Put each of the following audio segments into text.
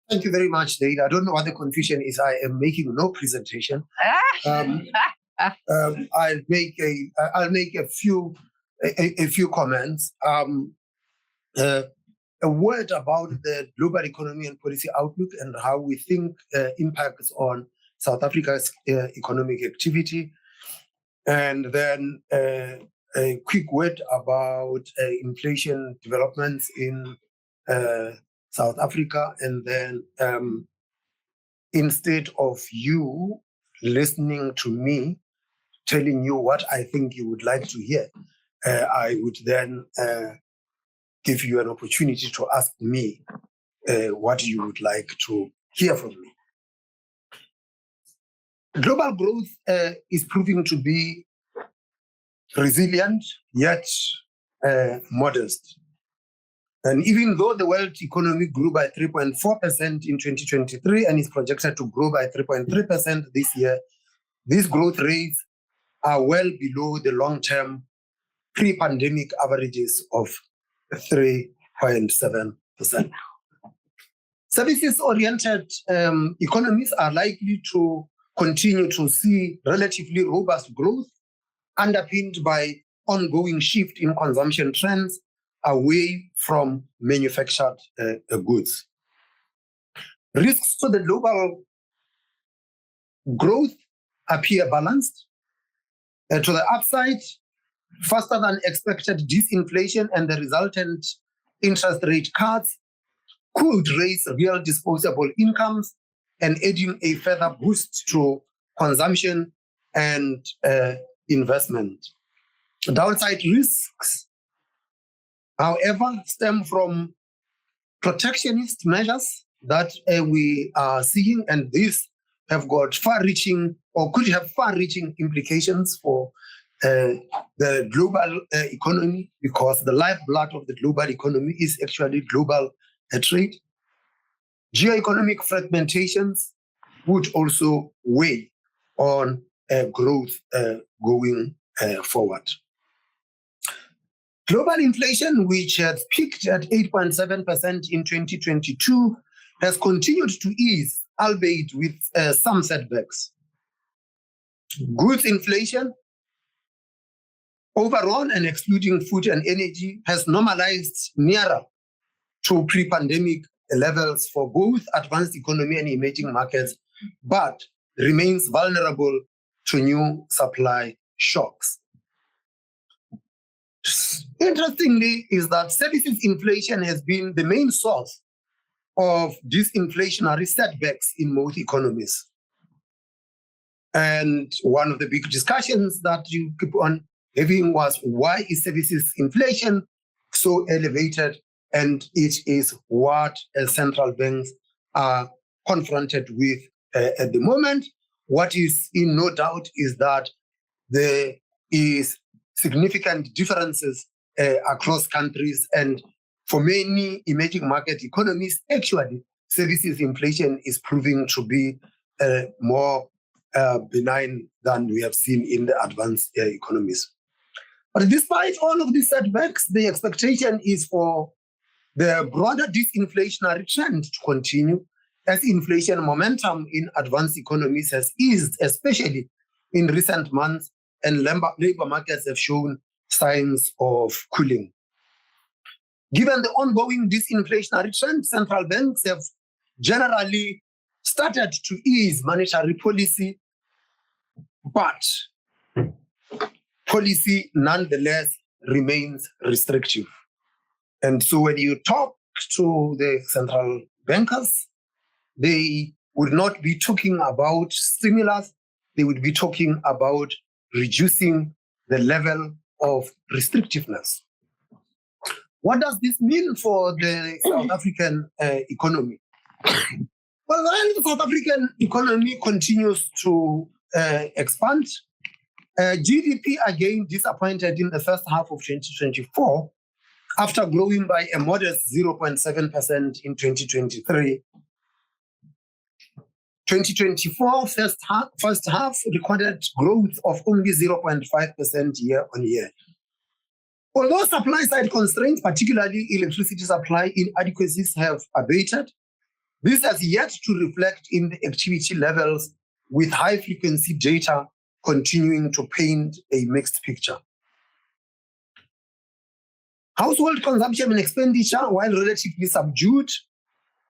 Thank you very much, Dave. I don't know what the confusion is. I am making no presentation. I'll make a few comments. A word about the global economy and policy outlook and how we think impacts on South Africa's economic activity, and then a quick word about inflation developments in South Africa, and then instead of you listening to me telling you what I think you would like to hear, I would then give you an opportunity to ask me what you would like to hear from me. Global growth is proving to be resilient, yet modest. And even though the world economy grew by 3.4% in 2023 and is projected to grow by 3.3% this year, these growth rates are well below the long-term pre-pandemic averages of 3.7%. Services-oriented economies are likely to continue to see relatively robust growth, underpinned by ongoing shift in consumption trends away from manufactured goods. Risks to the global growth appear balanced. To the upside, faster than expected disinflation and the resultant interest rate cuts could raise real disposable incomes and adding a further boost to consumption and investment. Downside risks, however, stem from protectionist measures that we are seeing, and these have got far-reaching or could have far-reaching implications for the global economy, because the lifeblood of the global economy is actually global trade. Geoeconomic fragmentations would also weigh on growth going forward. Global inflation, which has peaked at 8.7% in 2022, has continued to ease, albeit with some setbacks. Goods inflation, overall and excluding food and energy, has normalized nearer to pre-pandemic levels for both advanced economy and emerging markets, but remains vulnerable to new supply shocks. Interestingly, is that services inflation has been the main source of disinflationary setbacks in most economies. And one of the big discussions that you keep on having was, why is services inflation so elevated? And it is what central banks are confronted with at the moment. What is in no doubt is that there is significant differences across countries, and for many emerging market economies, actually, services inflation is proving to be more benign than we have seen in the advanced economies. But despite all of these setbacks, the expectation is for the broader disinflationary trend to continue, as inflation momentum in advanced economies has eased, especially in recent months, and labor markets have shown signs of cooling. Given the ongoing disinflationary trend, central banks have generally started to ease monetary policy, but policy nonetheless remains restrictive. And so when you talk to the central bankers, they would not be talking about stimulus, they would be talking about reducing the level of restrictiveness. What does this mean for the South African economy? Well, while the South African economy continues to expand, GDP again disappointed in the first half of 2024, after growing by a modest 0.7% in 2023. 2024 first half recorded growth of only 0.5% year on year. Although supply side constraints, particularly electricity supply inadequacies, have abated, This has yet to reflect in the activity levels, with high-frequency data continuing to paint a mixed picture. Household consumption and expenditure, while relatively subdued,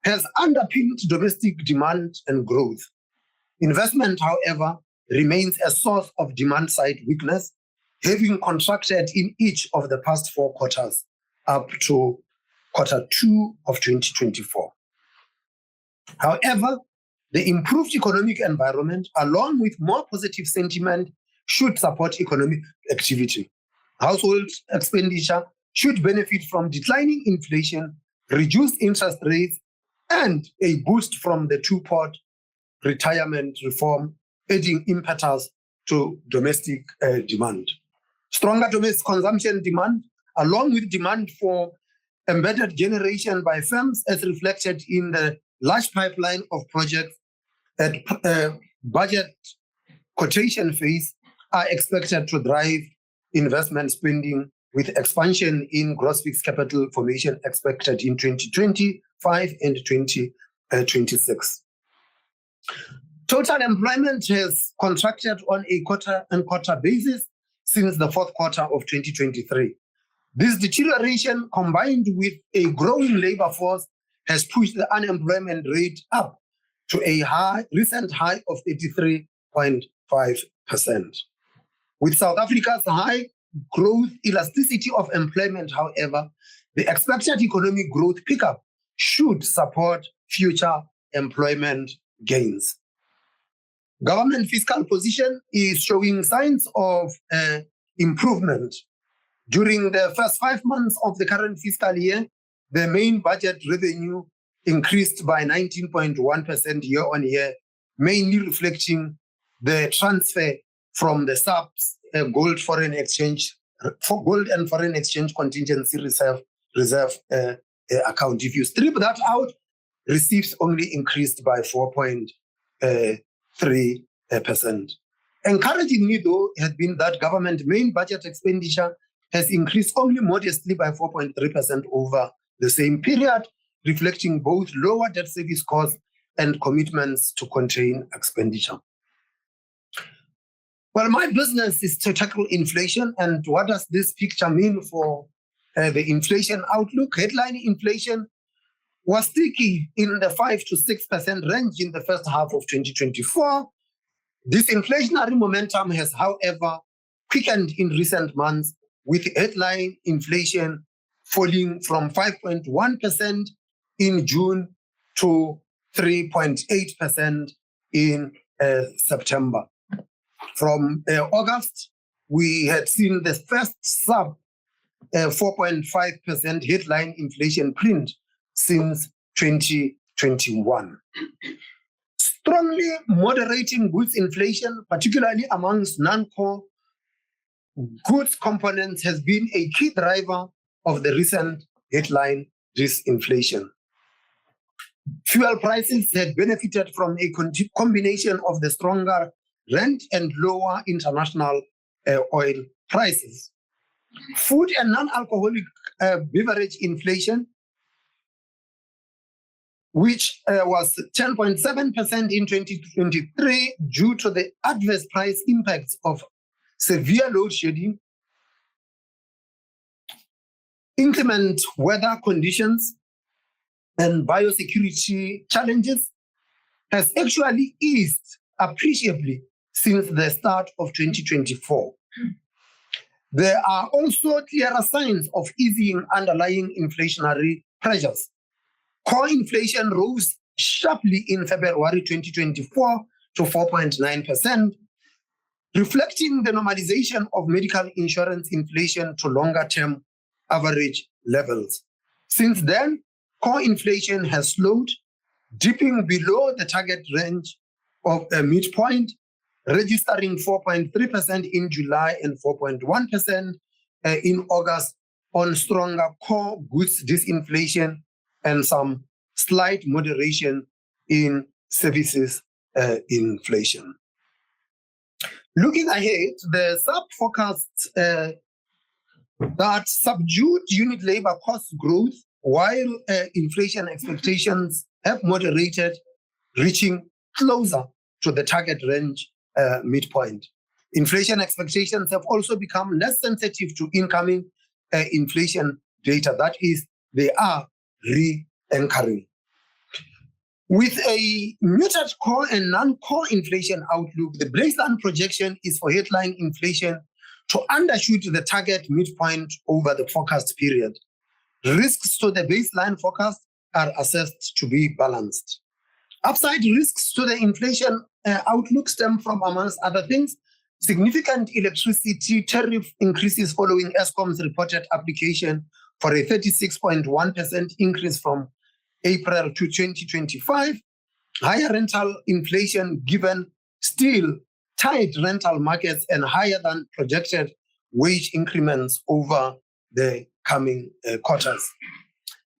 has underpinned domestic demand and growth. Investment, however, remains a source of demand-side weakness, having contracted in each of the past 4 quarters up to Q2 of 2024. However, the improved economic environment, along with more positive sentiment, should support economic activity. Household expenditure should benefit from declining inflation, reduced interest rates, and a boost from the two-pot retirement reform, adding impetus to domestic demand. Stronger domestic consumption demand, along with demand for embedded generation by firms, as reflected in the large pipeline of projects at budget quotation phase, are expected to drive investment spending, with expansion in gross fixed capital formation expected in 2025 and 2026. Total employment has contracted on a quarter-on-quarter basis since the fourth quarter of 2023. This deterioration, combined with a growing labor force, has pushed the unemployment rate up to a recent high of 83.5%. With South Africa's high growth elasticity of employment, however, the expected economic growth pickup should support future employment gains. Government fiscal position is showing signs of improvement. During the first 5 months of the current fiscal year, the main budget revenue increased by 19.1% year-on-year, mainly reflecting the transfer from the SAPS gold and foreign exchange contingency reserve account. If you strip that out, receipts only increased by 4.3%. Encouragingly, though, has been that government main budget expenditure has increased only modestly by 4.3% over the same period, reflecting both lower debt service costs and commitments to contain expenditure. Well, my business is to tackle inflation, and what does this picture mean for the inflation outlook? Headline inflation was sticky in the 5 to 6% range in the first half of 2024. This inflationary momentum has, however, quickened in recent months, with headline inflation falling from 5.1% in June to 3.8% in September. From August, we had seen the first sub 4.5% headline inflation print since 2021. Strongly moderating goods inflation, particularly amongst non-core goods components, has been a key driver of the recent headline disinflation. Fuel prices had benefited from a combination of the stronger rand and lower international oil prices. Food and non-alcoholic beverage inflation, which was 10.7% in 2023 due to the adverse price impacts of severe load shedding, inclement weather conditions, and biosecurity challenges, has actually eased appreciably since the start of 2024. There are also clearer signs of easing underlying inflationary pressures. Core inflation rose sharply in February 2024 to 4.9%, reflecting the normalization of medical insurance inflation to longer-term average levels. Since then, core inflation has slowed, dipping below the target range of a midpoint, registering 4.3% in July and 4.1% in August on stronger core goods disinflation and some slight moderation in services inflation. Looking ahead, the SAP forecasts that subdued unit labor cost growth, while inflation expectations have moderated, reaching closer to the target range midpoint. Inflation expectations have also become less sensitive to incoming inflation data. That is, they are re-anchoring. With a muted core and non-core inflation outlook, the baseline projection is for headline inflation to undershoot the target midpoint over the forecast period. Risks to the baseline forecast are assessed to be balanced. Upside risks to the inflation outlook stem from, amongst other things, significant electricity tariff increases following Eskom's reported application for a 36.1% increase from April to 2025, higher rental inflation given still tight rental markets and higher than projected wage increments over the coming quarters.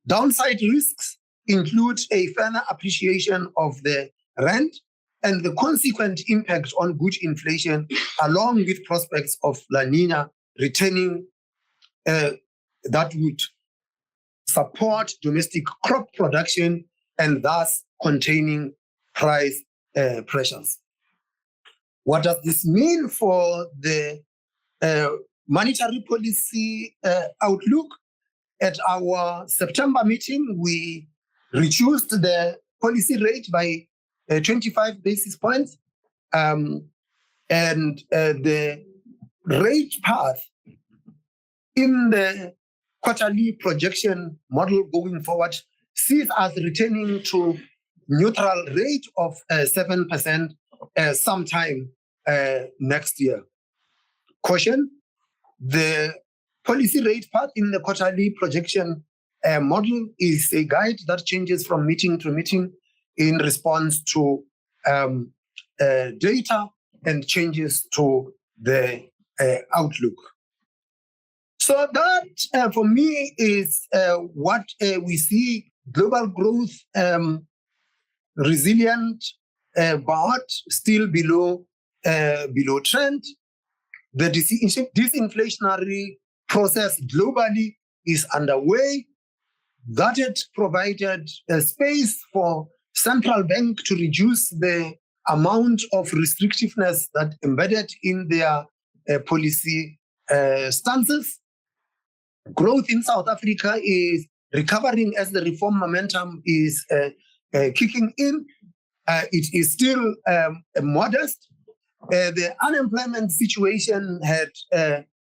Downside risks include a further appreciation of the rand and the consequent impact on good inflation, along with prospects of La Nina returning that would support domestic crop production and thus containing price pressures. What does this mean for the monetary policy outlook? At our September meeting, we reduced the policy rate by 25 basis points, and the rate path in the quarterly projection model going forward sees us returning to neutral rate of 7% sometime next year. Caution, the policy rate path in the quarterly projection model is a guide that changes from meeting to meeting in response to data and changes to the outlook. So that, for me, is what we see: global growth resilient, but still below trend. The disinflationary process globally is underway. That had provided a space for central bank to reduce the amount of restrictiveness that embedded in their policy stances. Growth in South Africa is recovering as the reform momentum is kicking in. It is still modest. The unemployment situation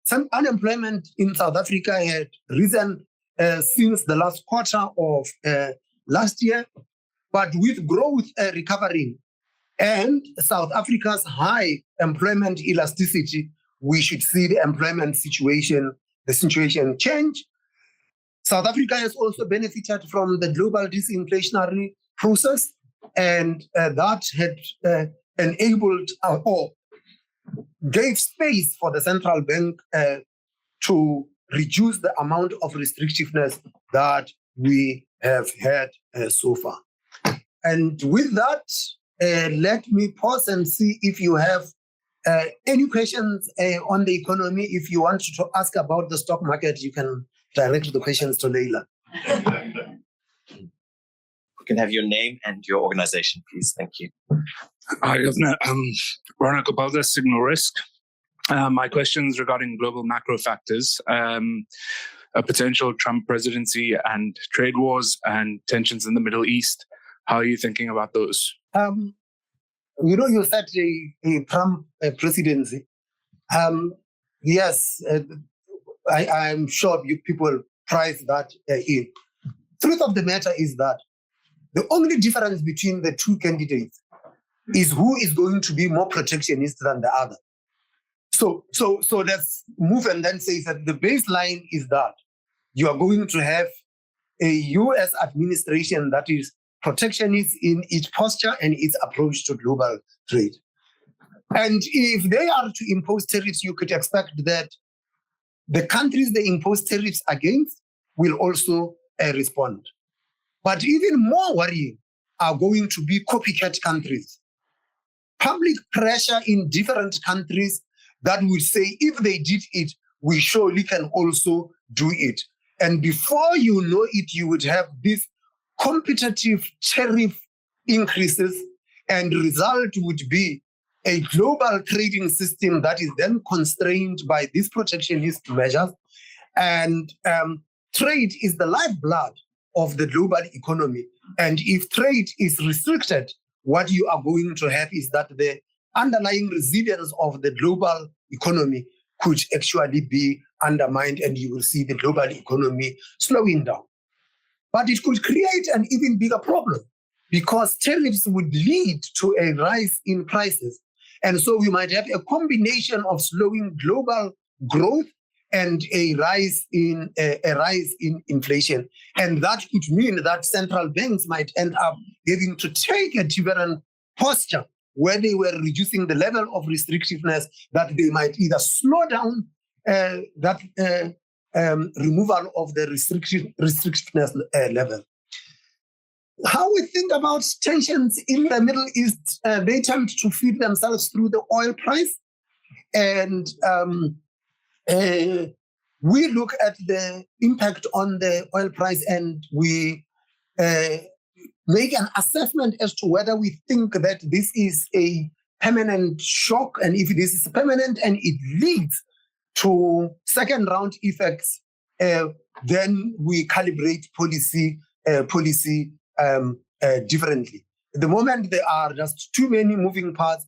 some unemployment in South Africa had risen since the last quarter of last year, but with growth recovering and South Africa's high employment elasticity, we should see the employment situation change. South Africa has also benefited from the global disinflationary process, and that had enabled or gave space for the central bank to reduce the amount of restrictiveness that we have had so far. And with that, let me pause and see if you have any questions on the economy. If you want to ask about the stock market, you can direct the questions to Leila. We can have your name and your organization, please. Thank you. Hi, Governor. Ronald Gopalda, Signal Risk. My questions regarding global macro factors, a potential Trump presidency and trade wars and tensions in the Middle East. How are you thinking about those? You said a Trump presidency. Yes, I'm sure you people price that in. Truth of the matter is that the only difference between the two candidates is who is going to be more protectionist than the other. So let's move and then say that the baseline is that you are going to have a U.S. administration that is protectionist in its posture and its approach to global trade. And if they are to impose tariffs, you could expect that the countries they impose tariffs against will also respond. But even more worrying are going to be copycat countries. Public pressure in different countries that will say, if they did it, we surely can also do it. And before you know it, you would have this competitive tariff increases, and the result would be a global trading system that is then constrained by these protectionist measures. And trade is the lifeblood of the global economy. And if trade is restricted, what you are going to have is that the underlying resilience of the global economy could actually be undermined, and you will see the global economy slowing down. But it could create an even bigger problem, because tariffs would lead to a rise in prices. And so we might have a combination of slowing global growth and a rise in inflation. And that could mean that central banks might end up having to take a different posture, where they were reducing the level of restrictiveness, that they might either slow down that removal of the restrictiveness level. How we think about tensions in the Middle East, they tend to feed themselves through the oil price. And we look at the impact on the oil price, and we make an assessment as to whether we think that this is a permanent shock, and if this is permanent and it leads to second round effects, then we calibrate policy differently. At the moment, there are just too many moving parts.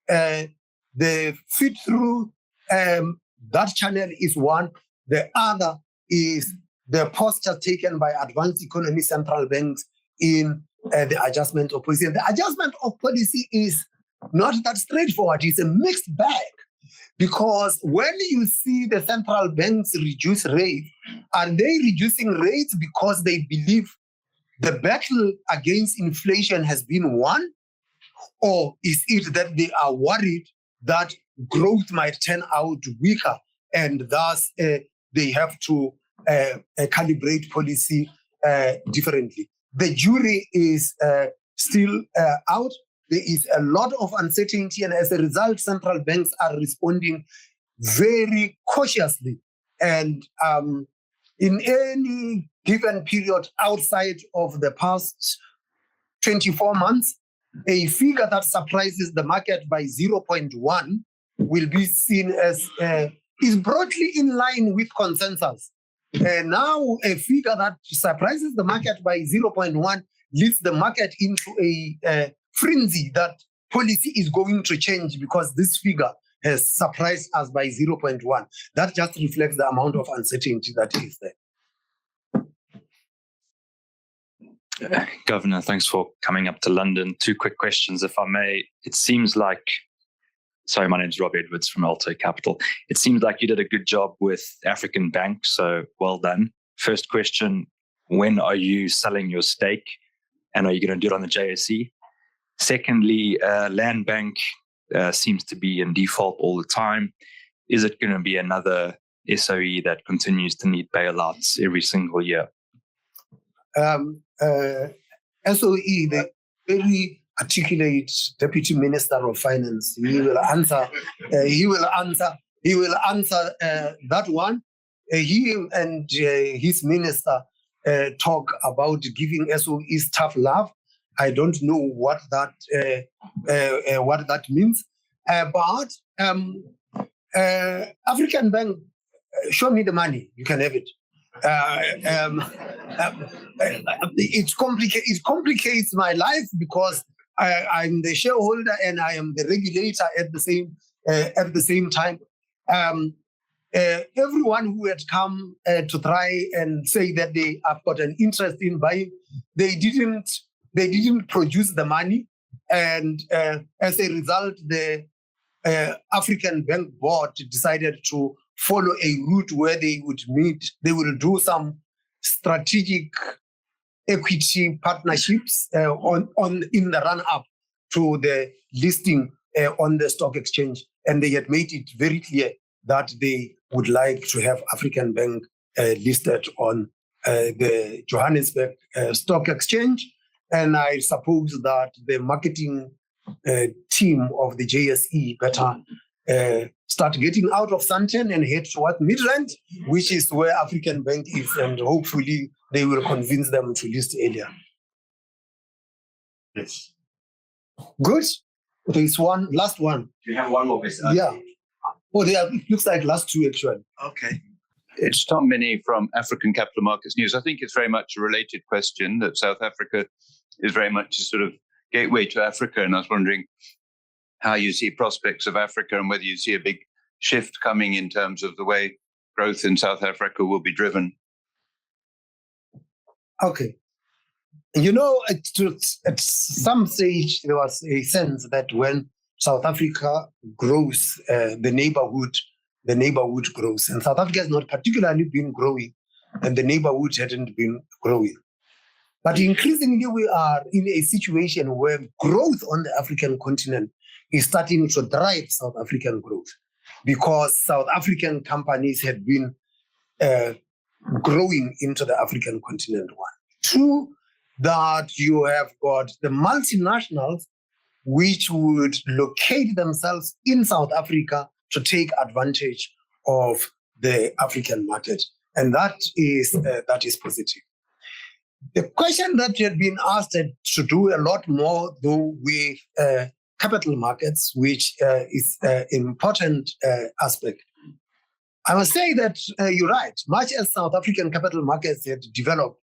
The fit through that channel is one. The other is the posture taken by advanced economy central banks in the adjustment of policy. And the adjustment of policy is not that straightforward. It's a mixed bag, because when you see the central banks reduce rates, are they reducing rates because they believe the battle against inflation has been won? Or is it that they are worried that growth might turn out weaker, and thus they have to calibrate policy differently? The jury is still out. There is a lot of uncertainty, and as a result, central banks are responding very cautiously. And in any given period outside of the past 24 months, a figure that surprises the market by 0.1 will be seen as is broadly in line with consensus. Now, a figure that surprises the market by 0.1 leads the market into a frenzy that policy is going to change because this figure has surprised us by 0.1. That just reflects the amount of uncertainty that is there. Governor, thanks for coming up to London. 2 quick questions, if I may. It seems like, sorry, my name's Rob Edwards from Alto Capital. It seems like you did a good job with African Bank, so well done. First question, when are you selling your stake, and are you going to do it on the JSE? Secondly, Land Bank seems to be in default all the time. Is it going to be another SOE that continues to need bailouts every single year? SOE, the very articulate Deputy Minister of Finance, he will answer that one. He and his minister talk about giving SOEs tough love. I don't know what that means, but African Bank, show me the money, you can have it. It complicates my life because I'm the shareholder and I am the regulator at the same time. Everyone who had come to try and say that they have got an interest in buying, they didn't produce the money, and as a result, the African Bank Board decided to follow a route where they would meet. They will do some strategic equity partnerships in the run-up to the listing on the stock exchange, and they had made it very clear that they would like to have African Bank listed on the Johannesburg Stock Exchange. And I suppose that the marketing team of the JSE better start getting out of Sandton and head toward Midrand, which is where African Bank is, and hopefully they will convince them to list earlier. Yes. Good. There is one last one. Do you have one more question? Yeah. Oh, it looks like last two actually. Okay. It's Tom Minney from African Capital Markets News. I think it's very much a related question that South Africa is very much a sort of gateway to Africa. And I was wondering how you see prospects of Africa and whether you see a big shift coming in terms of the way growth in South Africa will be driven. Okay. You know, at some stage, there was a sense that when South Africa grows, the neighborhood grows. And South Africa has not particularly been growing, and the neighborhood hadn't been growing. But increasingly, we are in a situation where growth on the African continent is starting to drive South African growth, because South African companies have been growing into the African continent. One. Two, that you have got the multinationals which would locate themselves in South Africa to take advantage of the African market. And that is positive. The question that you had been asked to do a lot more, though, with capital markets, which is an important aspect. I must say that you're right. Much as South African capital markets had developed,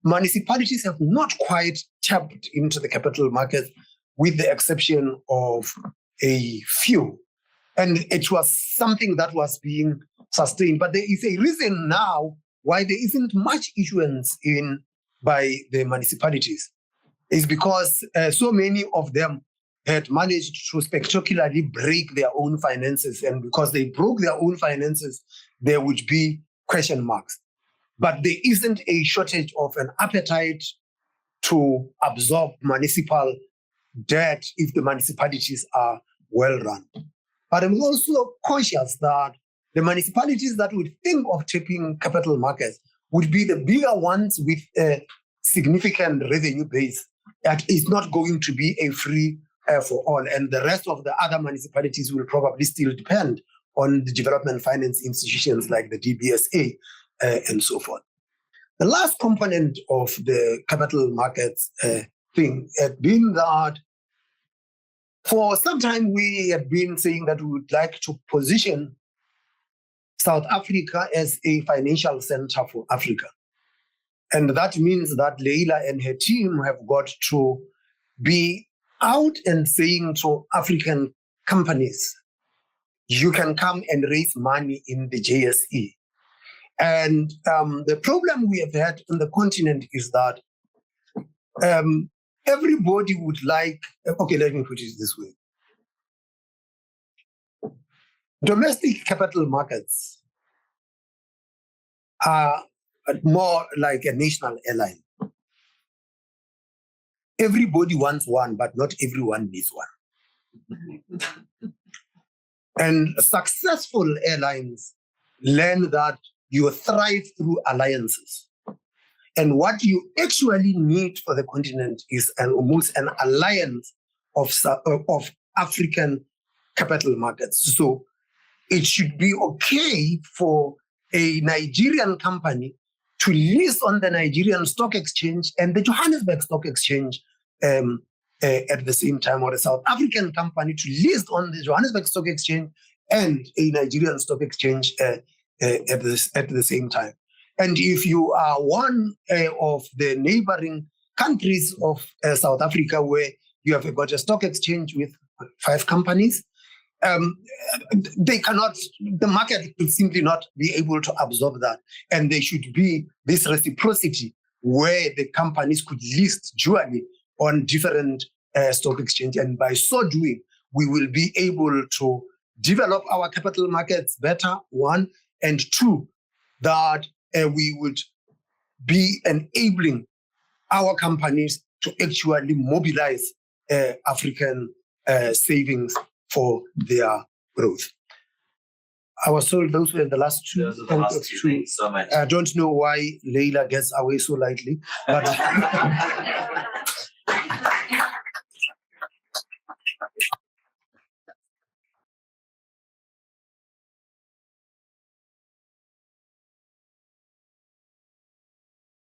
municipalities have not quite tapped into the capital markets, with the exception of a few. And it was something that was being sustained. But there is a reason now why there isn't much issuance by the municipalities. It's because so many of them had managed to spectacularly break their own finances. And because they broke their own finances, there would be question marks. But there isn't a shortage of an appetite to absorb municipal debt if the municipalities are well run. But I'm also conscious that the municipalities that would think of tapping capital markets would be the bigger ones with a significant revenue base. That is not going to be a free for all. And the rest of the other municipalities will probably still depend on the development finance institutions like the DBSA and so forth. The last component of the capital markets thing had been that for some time we had been saying that we would like to position South Africa as a financial center for Africa. And that means that Leila and her team have got to be out and saying to African companies, you can come and raise money in the JSE. And the problem we have had on the continent is that everybody would like, okay, let me put it this way. Domestic capital markets are more like a national airline. Everybody wants one, but not everyone needs one. And successful airlines learn that you thrive through alliances. And what you actually need for the continent is almost an alliance of African capital markets. So it should be okay for a Nigerian company to list on the Nigerian Stock Exchange and the Johannesburg Stock Exchange at the same time, or a South African company to list on the Johannesburg Stock Exchange and a Nigerian Stock Exchange at the same time. And if you are one of the neighboring countries of South Africa, where you have got a stock exchange with 5 companies, the market will simply not be able to absorb that. And there should be this reciprocity where the companies could list dually on different stock exchange. And by so doing, we will be able to develop our capital markets better, one, and two, that we would be enabling our companies to actually mobilize African savings for their growth. I was told those were the last two. Those are the last two. Thank you so much. I don't know why Leila gets away so lightly, but